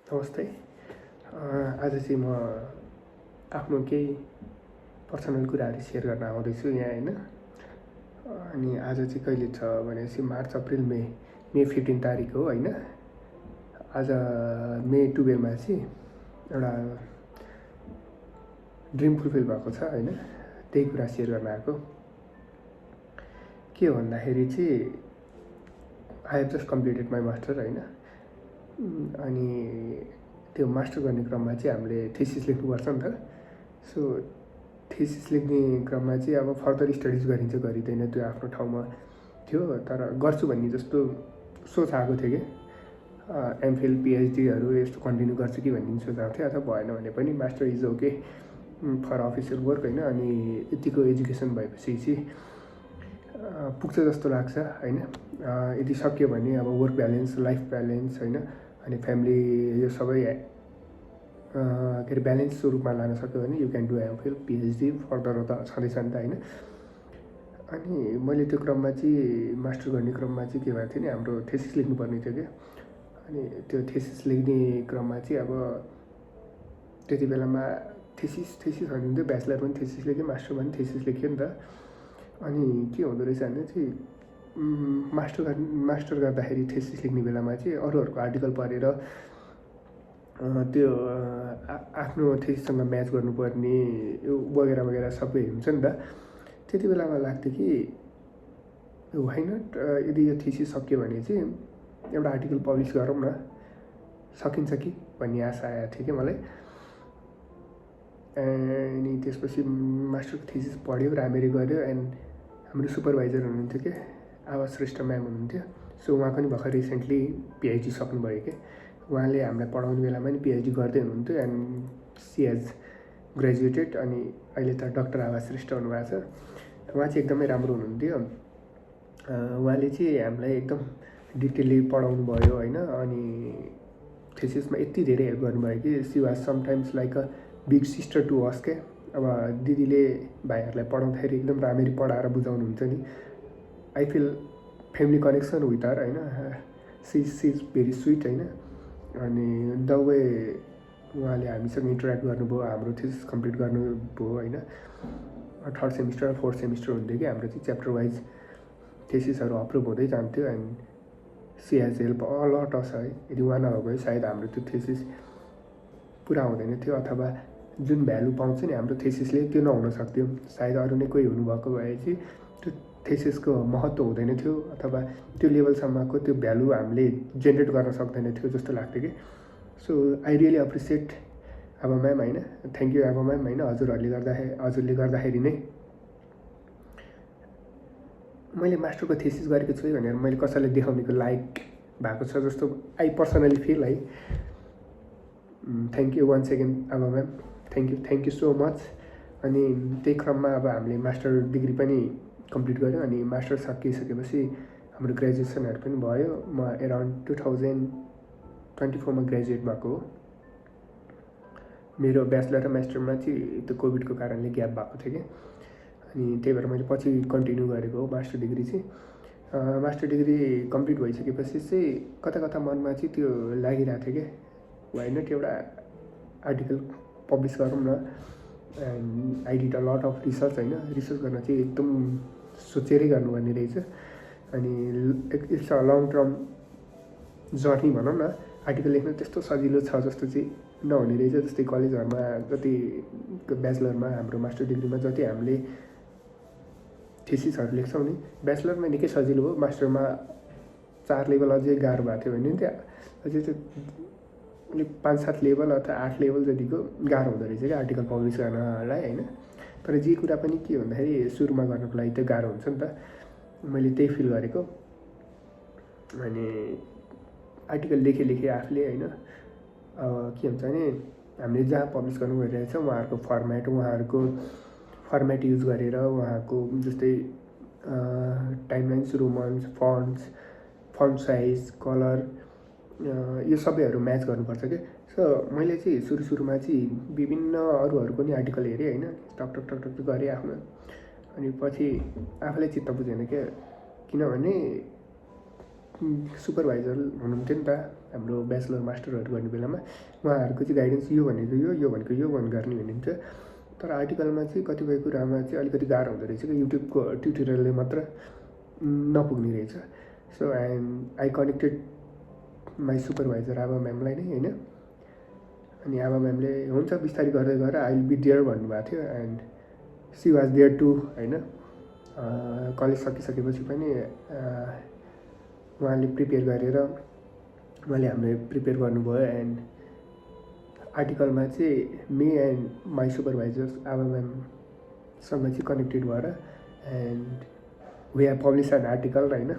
नमस्ते। आज चाहिँ म आफ्नो केही पर्सनल कुराहरू सेयर गर्न आउँदैछु यहाँ होइन। अनि आज चाहिँ कहिले छ भनेपछि मार्च अप्रिल मे 15 तारिक हो होइन। आज मे 12मा चाहिँ एउटा ड्रिम फुलफिल भएको छ होइन, त्यही कुरा सेयर गर्न आएको। के हो भन्दाखेरि चाहिँ I have just completed my master होइन। अनि त्यो मास्टर गर्ने क्रममा चाहिँ हामीले थेसिस लेख्नुपर्छ नि त। सो थेसिस लेख्ने क्रममा चाहिँ अब फर्दर स्टडिज गरिन्छ गरिँदैन त्यो आफ्नो ठाउँमा थियो, तर गर्छु भन्ने जस्तो सोच आएको थियो कि एमफिल पिएचडीहरू यस्तो कन्टिन्यू गर्छु कि भन्ने सोच आएको थियो। अथवा भएन भने पनि master is okay for official work होइन। अनि यतिको एजुकेसन भएपछि चाहिँ पुग्छ जस्तो लाग्छ होइन। यदि सक्यो भने अब वर्क ब्यालेन्स, लाइफ ब्यालेन्स होइन, अनि फ्यामिली यो सबै के अरे ब्यालेन्स रूपमा लान सक्यो भने you can do MPhil PhD further त छँदैछ नि त होइन। अनि मैले त्यो क्रममा चाहिँ मास्टर गर्ने क्रममा चाहिँ के भएको थियो नि, हाम्रो थेसिस लेख्नुपर्ने थियो क्या। अनि त्यो थेसिस लेख्ने क्रममा चाहिँ अब त्यति बेलामा थेसिस भन्नुहुन्थ्यो, ब्याचलर पनि थेसिस लेख्यो, मास्टर पनि थेसिस लेख्यो नि त। अनि के हुँदो रहेछ भने चाहिँ मास्टर गर्दाखेरि थेसिस लेख्ने बेलामा चाहिँ अरूहरूको आर्टिकल पढेर त्यो आफ्नो थेसिससँग म्याच गर्नुपर्ने वगेरा वगेरा सबै हुन्छ नि त। त्यति बेलामा लाग्थ्यो कि वाइ नट, यदि यो थेसिस सक्यो भने चाहिँ एउटा आर्टिकल पब्लिस गरौँ न, सकिन्छ कि भन्ने आशा आएको थियो कि मलाई। अनि त्यसपछि मास्टरको थेसिस पढ्यो, राम्ररी गऱ्यो। एन्ड हाम्रो सुपरभाइजर हुनुहुन्थ्यो कि आवाज श्रेष्ठ म्याम हुनुहुन्थ्यो। सो उहाँ पनि भर्खर रिसेन्टली पिएचडी सक्नुभयो कि। उहाँले हामीलाई पढाउने बेलामा नि पिएचडी गर्दै हुनुहुन्थ्यो एन्ड सी हेज ग्रेजुएटेड। अनि अहिले त डाक्टर आवाज श्रेष्ठ हुनुभएको छ। उहाँ चाहिँ एकदमै राम्रो हुनुहुन्थ्यो। उहाँले चाहिँ हामीलाई एकदम डिटेलली पढाउनु भयो होइन। अनि थेसिसमा यति धेरै हेल्प गर्नुभयो कि she was sometimes like a big sister to us के। अब दिदीले भाइहरूलाई पढाउँदाखेरि एकदम राम्ररी पढाएर बुझाउनुहुन्छ नि। I feel family connection with her होइन। सी इज भेरी स्विट होइन। अनि द वे उहाँले हामीसँग इन्टरेक्ट गर्नुभयो, हाम्रो थेसिस कम्प्लिट गर्नुभयो होइन। 3rd सेमिस्टर 4th सेमिस्टर हुन्थ्यो कि हाम्रो चाहिँ च्याप्टर वाइज थेसिसहरू अप्रुभ हुँदै जान्थ्यो। And she has help a lot us है। यदि उहाँ नभएको भए सायद हाम्रो त्यो थेसिस पुरा हुँदैन थियो, अथवा जुन भ्यालु पाउँछ नि हाम्रो थेसिसले त्यो नहुन सक्थ्यो। सायद अरू नै कोही हुनुभएको भए चाहिँ त्यो थेसिसको महत्त्व हुँदैन थियो, अथवा त्यो लेभलसम्मको त्यो भ्यालु हामीले जेनेरेट गर्न सक्दैन थियो जस्तो लाग्थ्यो कि। सो आई रियली एप्रिसिएट आबा म्याम होइन। थ्याङ्क यू आबा म्याम होइन। हजुरले गर्दाखेरि नै मैले मास्टरको थेसिस गरेको छु भनेर मैले कसैलाई देखाउनेको लायक भएको छ जस्तो आई पर्सनली फिल है। थ्याङ्क यू वान्स अगेन आबा ma'am, thank you so much. अनि त्यही क्रममा अब हामीले मास्टर डिग्री पनि कम्प्लिट गऱ्यौँ। अनि मास्टर सकिसकेपछि हाम्रो ग्रेजुएसनहरू पनि भयो। म एराउन्ड 2024मा ग्रेजुएट भएको हो। मेरो ब्याचलर र मास्टरमा चाहिँ त्यो कोभिडको कारणले ग्याप भएको थियो कि। अनि त्यही भएर मैले पछि कन्टिन्यू गरेको हो मास्टर डिग्री चाहिँ। मास्टर डिग्री कम्प्लिट भइसकेपछि चाहिँ कता कता मनमा चाहिँ त्यो लागिरहेको थियो कि वाइ नट एउटा आर्टिकल पब्लिस गरौँ न। And I did a lot of research होइन। रिसर्च गर्न चाहिँ एकदम सोचेरै गर्नुपर्ने रहेछ। अनि it's a long term journey भनौँ न। आर्टिकल लेख्न त्यस्तो सजिलो छ जस्तो चाहिँ नहुने रहेछ। जस्तै कलेजहरूमा जति ब्याचलरमा हाम्रो मास्टर डिग्रीमा जति हामीले थेसिसहरू लेख्छौँ नि, ब्याचलरमा निकै सजिलो हो, मास्टरमा 4 लेभल अझै गाह्रो भएको थियो भने त्यहाँ अझै त्यो 5-7 लेभल अथवा 8 लेभल जतिको गाह्रो हुँदो रहेछ क्या आर्टिकल पब्लिस गर्नलाई होइन। तर जे कुरा पनि के भन्दाखेरि सुरुमा गर्नको लागि त गाह्रो हुन्छ नि त। मैले त्यही फिल गरेको। अनि आर्टिकल लेखेँ आफूले होइन। के हुन्छ भने हामीले जहाँ पब्लिस गर्नु गइरहेको छ उहाँहरूको फर्मेट युज गरेर उहाँको जस्तै timelines, Romans, font size, colour यो सबैहरू म्याच गर्नुपर्छ क्या। सो मैले चाहिँ सुरुमा चाहिँ विभिन्न अरूहरूको पनि आर्टिकल हेरेँ होइन। टक गरेँ आफ्नो। अनि पछि आफूलाई चित्त बुझेन क्या, किनभने सुपरभाइजर हुनुहुन्थ्यो नि त हाम्रो ब्याचलर मास्टरहरू गर्ने बेलामा। उहाँहरूको चाहिँ गाइडेन्स यो भनेको यो भनेको यो गर्ने हुनुहुन्थ्यो। तर आर्टिकलमा चाहिँ कतिपय कुरामा चाहिँ अलिकति गाह्रो हुँदो रहेछ कि युट्युबको ट्युटोरियलले मात्र नपुग्ने रहेछ। So and I connected my supervisor आबा म्यामलाई नै होइन। अनि आबा म्यामले हुन्छ बिस्तारै गर्दै गएर आई विल बी देयर भन्नुभएको थियो and she was there too होइन। कलेज सकिसकेपछि पनि उहाँले प्रिपेयर गरेर उहाँले हामीलाई प्रिपेयर गर्नुभयो। एन्ड आर्टिकलमा चाहिँ मे एन्ड माई सुपरभाइजर्स आबा म्यामसँग चाहिँ कनेक्टेड भएर and we have publish an article होइन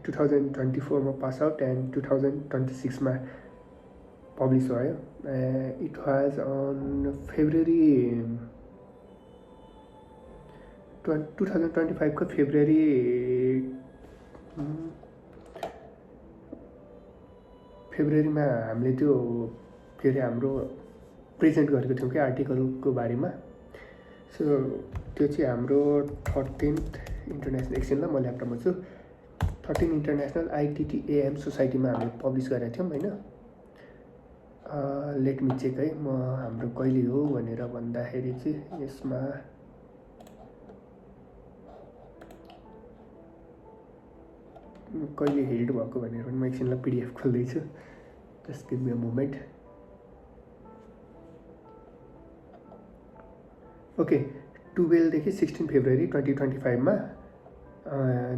2024 पास आउट एन्ड 2026 पब्लिस भयो। इट वाज अन फेब्रुअरी 2025 को फेब्रुअरीमा हामीले त्यो के अरे हाम्रो प्रेजेन्ट गरेको थियौँ क्या आर्टिकलको बारेमा। सो त्यो चाहिँ हाम्रो 13th इन्टरनेसनल एकछिनलाई म ल्यापटपमा छु 13 इन्टरनेसनल ITTAM सोसाइटीमा हामीले पब्लिस गरेका थियौँ होइन। लेट मी चेक है म हाम्रो कहिले हो भनेर भन्दाखेरि चाहिँ यसमा कहिले हेल्ड भएको भनेर पनि म एकछिनलाई PDF खोल्दैछु। Just give me a moment. Okay 12 देखि 16 फेब्रुअरी 2025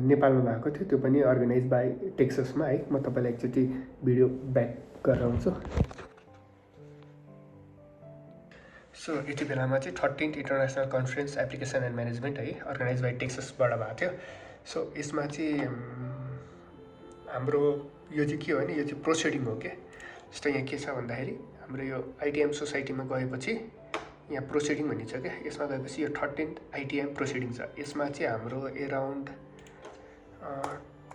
नेपालमा भएको थियो। त्यो पनि अर्गनाइज बाई टेक्ससमा है। म तपाईँलाई एकचोटि भिडियो ब्याक गरेर आउँछु। सो यति बेलामा चाहिँ 13th international conference application and management है अर्गनाइज बाई टेक्ससबाट भएको थियो। सो यसमा चाहिँ हाम्रो यो चाहिँ के हो भने यो चाहिँ प्रोसिडिङ हो क्या। जस्तो यहाँ के छ भन्दाखेरि हाम्रो यो ITM सोसाइटीमा गएपछि यहाँ प्रोसिडिङ भन्ने छ क्या। यसमा गएपछि यो 13th ITM प्रोसिडिङ छ। यसमा चाहिँ हाम्रो एराउन्ड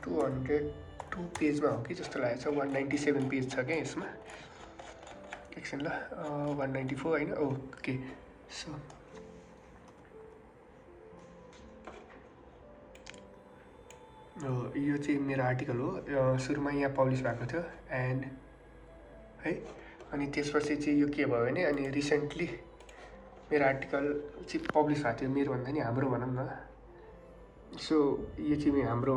202 पेजमा हो कि जस्तो लागेको छ। 197 पेज छ क्या यसमा। एकछिन ल 194 होइन ओके। सो यो चाहिँ मेरो आर्टिकल हो। सुरुमा यहाँ पब्लिस भएको थियो एन्ड है। अनि त्यसपछि चाहिँ यो के भयो भने अनि रिसेन्टली मेरो आर्टिकल चाहिँ पब्लिस भएको थियो। मेरो भन्दा नि हाम्रो भनौँ न। सो यो चाहिँ हाम्रो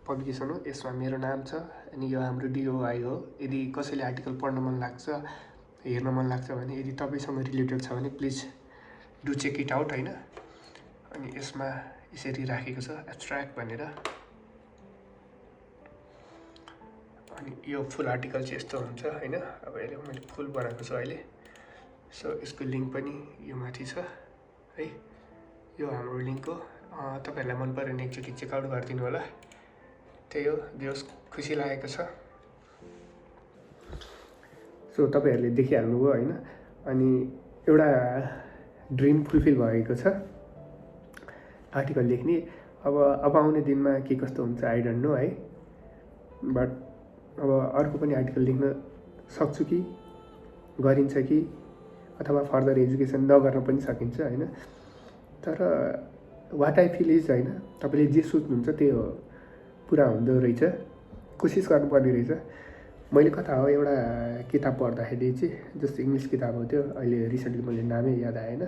पब्लिकेसन हो। यसमा मेरो नाम छ अनि यो हाम्रो DOI हो। यदि कसैले आर्टिकल पढ्न मन लाग्छ हेर्न मन लाग्छ भने यदि तपाईँसँग रिलेटेड छ भने please do check it out होइन। अनि यसमा यसरी राखेको छ एब्स्ट्र्याक्ट भनेर। अनि यो फुल आर्टिकल चाहिँ यस्तो हुन्छ होइन। अब यसले मैले फुल बनाएको छु अहिले। सो यसको लिङ्क पनि यो माथि छ है। यो हाम्रो लिङ्क हो। तपाईँहरूलाई मन पऱ्यो भने एकचोटि चेकआउट गरिदिनु होला। त्यही हो जो खुसी लागेको छ। सो तपाईँहरूले देखिहाल्नुभयो होइन। अनि एउटा ड्रिम फुलफिल भएको छ आर्टिकल लेख्ने। अब आउने दिनमा के कस्तो हुन्छ आई डोन्ट नो है। बट अब अर्को पनि आर्टिकल लेख्न सक्छु कि गरिन्छ कि अथवा फर्दर एजुकेसन नगर्न पनि सकिन्छ होइन। तर वाट आई फिल इज होइन तपाईँले जे सोच्नुहुन्छ त्यो पुरा हुँदो रहेछ। कोसिस गर्नुपर्ने रहेछ। मैले कथा हो एउटा किताब पढ्दाखेरि चाहिँ जस्तो इङ्ग्लिस किताब हो त्यो। अहिले रिसेन्टली मैले नामै याद आएन।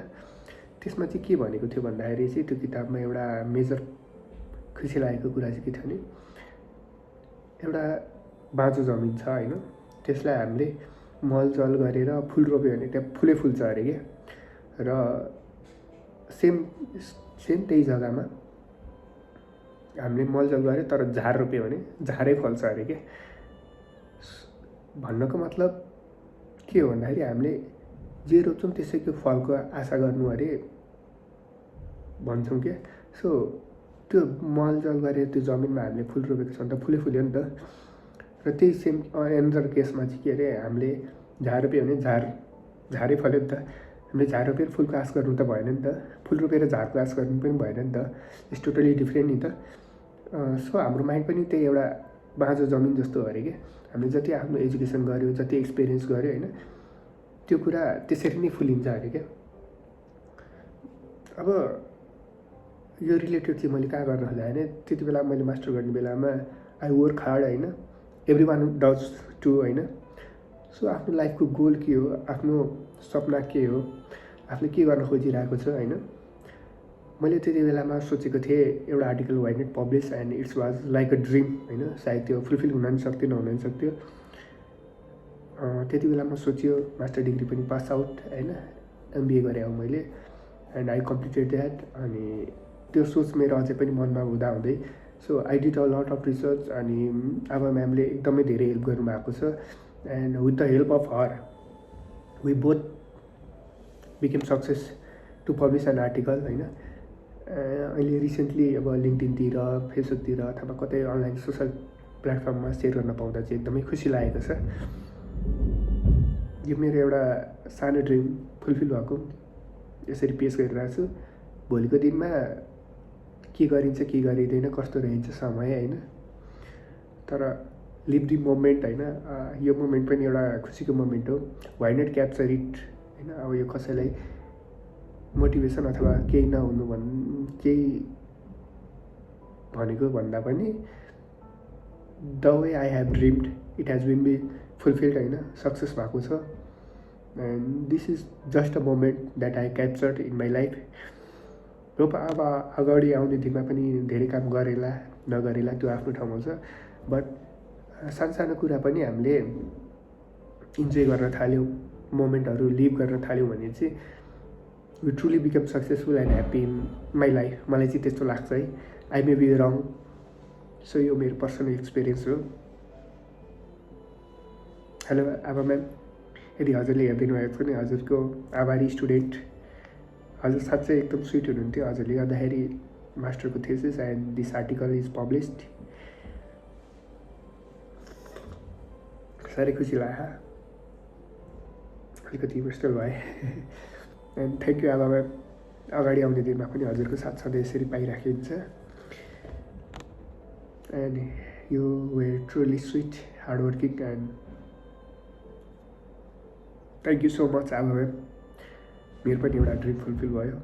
त्यसमा चाहिँ के भनेको थियो भन्दाखेरि चाहिँ त्यो किताबमा एउटा मेजर खुसी लागेको कुरा चाहिँ के थियो भने एउटा बाँझो जमिन छ होइन। त्यसलाई हामीले मलजल गरेर फुल रोप्यो भने त्यहाँ फुलै फुल्छ अरे क्या। र सेम त्यही जग्गामा हामीले मलजल गऱ्यो तर झार रोप्यो भने झारै फल्छ अरे क्या। भन्नको मतलब के हो भन्दाखेरि हामीले जे रोप्छौँ त्यसैको फलको आशा गर्नु अरे भन्छौँ क्या। सो त्यो मलजल गरेर त्यो जमिनमा हामीले फुल रोपेको छ भने त फुलै फुल्यो नि त। र त्यही सेम एनदर केसमा चाहिँ के अरे हामीले झार रोप्यो भने झारै फल्यो नि त। हामीले झार रोपेर फुलको आश गर्नु त भएन नि त। फुल रोपेर झारको आश गर्नु पनि भएन नि त। इट्स टोटली डिफ्रेन्ट नि त। सो हाम्रो माइन्ड पनि त्यही एउटा बाँझो जमिन जस्तो हो अरे क्या। हामीले जति आफ्नो एजुकेसन गऱ्यो जति एक्सपिरियन्स गऱ्यो होइन त्यो कुरा त्यसरी नै फुलिन्छ अरे क्या। अब यो रिलेटेड चाहिँ मैले कहाँ गर्न खोजेँ होइन, त्यति बेला मैले मास्टर गर्ने बेलामा आई वर्क हार्ड होइन, एभ्री वान डज टु होइन। सो आफ्नो लाइफको गोल के हो, आफ्नो सपना के हो, आफूले के गर्न खोजिरहेको छ होइन। मैले त्यति बेलामा सोचेको थिएँ एउटा article why not publish and it's was like a dream होइन, सायद त्यो फुलफिल हुन पनि सक्थ्यो नहुन पनि सक्थ्यो। त्यति बेलामा सोचियो मास्टर डिग्री पनि पास आउट होइन, एमबिए गरेँ अब मैले एन्ड आई कम्प्लिटेड द्याट। अनि त्यो सोच मेरो अझै पनि मनमा हुँदै so I did a lot of research अनि आमा म्यामले एकदमै धेरै हेल्प गर्नुभएको छ and with the help of her we both became success to publish an article होइन। अहिले रिसेन्टली अब लिङ्कडिनतिर फेसबुकतिर अथवा कतै अनलाइन सोसल प्लेटफर्ममा सेयर गर्न पाउँदा चाहिँ एकदमै खुसी लागेको छ। यो मेरो एउटा सानो ड्रिम फुलफिल भएको यसरी पेस गरिरहेको छु। भोलिको दिनमा के गरिन्छ के गरिँदैन कस्तो रहन्छ समय होइन, तर लिभ द मोमेन्ट होइन। यो मोमेन्ट पनि एउटा खुसीको मोमेन्ट हो, वाइ नट क्याप्चर इट होइन। अब यो कसैलाई मोटिभेसन अथवा केही नहुनु केही भनेको भन्दा पनि the way I have dreamed it has been be fulfilled होइन, सक्सेस भएको छ and this is just a moment that I captured in my life. अब अगाडि आउने दिनमा पनि धेरै काम गरेला नगरेला त्यो आफ्नो ठाउँमा छ, बट सानो कुरा पनि हामीले इन्जोय गर्न थाल्यौँ, मोमेन्टहरू लिभ गर्न थाल्यौँ भने चाहिँ we truly become successful and happy in my life. मलाई चाहिँ त्यस्तो लाग्छ है, I may be wrong. So यो मेरो पर्सनल एक्सपिरियन्स हो। हेलो आमा म्याम, यदि हजुरले हेरिदिनु भएको छ भने हजुरको आभारी स्टुडेन्ट। हजुर साँच्चै एकदम स्विट हुनुहुन्थ्यो। हजुरले गर्दाखेरि मास्टरको thesis and this article is published. साह्रै खुसी लाग्यो, अलिकति इमोसनल भए एन्ड थ्याङ्क यू आमा म्याम। अगाडि आउने दिनमा पनि हजुरको साथ सधैँ यसरी पाइराखिन्छ and you were truly sweet hard working and thank you so much आमा म्याम। मेरो पनि एउटा ड्रिम फुलफिल भयो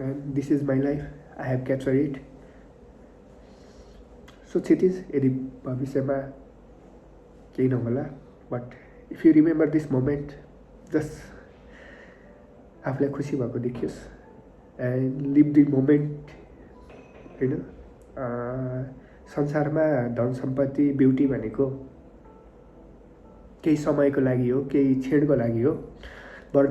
and this is my life, I have capture it. So Kshitij, यदि भविष्यमा केही नहोला but if you remember this moment, just आफूलाई खुसी भएको देखियोस् एन्ड लिभ द मोमेन्ट होइन। संसारमा धन सम्पत्ति ब्युटी भनेको केही समयको लागि हो, केही क्षणको लागि हो, but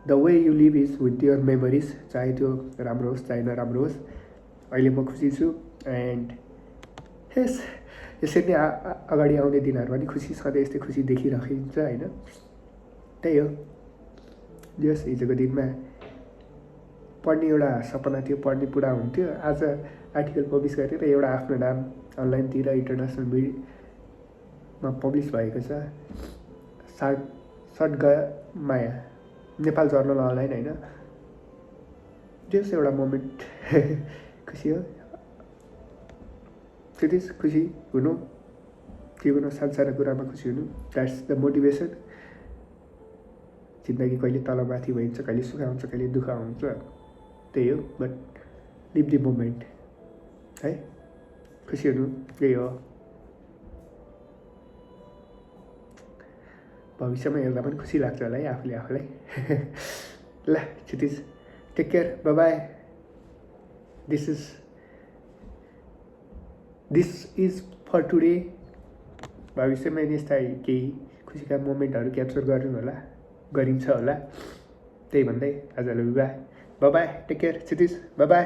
the way you live is with your memories, चाहे त्यो राम्रो होस् चाहे नराम्रो होस्। अहिले म खुसी छु एन्ड यसरी नै अगाडि आउने दिनहरूमा पनि खुसी, सधैँ यस्तै खुसी देखिराखिन्छ होइन। त्यही हो, जस हिजोको दिनमा पढ्ने एउटा सपना थियो, पढ्ने पुरा हुन्थ्यो। आज आर्टिकल पब्लिस गरेर एउटा आफ्नो नाम अनलाइनतिर इन्टरनेसनल मिडियामा पब्लिस भएको छ। सर्ट गयो माया, नेपाल जर्नल अनलाइन होइन। जस एउटा मोमेन्ट खुसी हो। त्यति खुसी हुनु, जीवनमा सानो कुरामा खुसी हुनु, द्याट्स द मोटिभेसन। जिन्दगी कहिले तलमाथि भइन्छ, कहिले सुख हुन्छ, कहिले दुःख हुन्छ, त्यही हो। बट लिभ द मोमेन्ट है, खुसी हुनु, त्यही हो। भविष्यमा हेर्दा पनि खुसी लाग्छ होला है आफूले आफूलाई। ल Kshitij, take care, bye bye. This is for today. भविष्यमा यस्ता केही खुसीका मोमेन्टहरू क्याप्चर गरिन्छ होला, त्यही भन्दै आजलाई bye bye, take care Kshitij, bye by.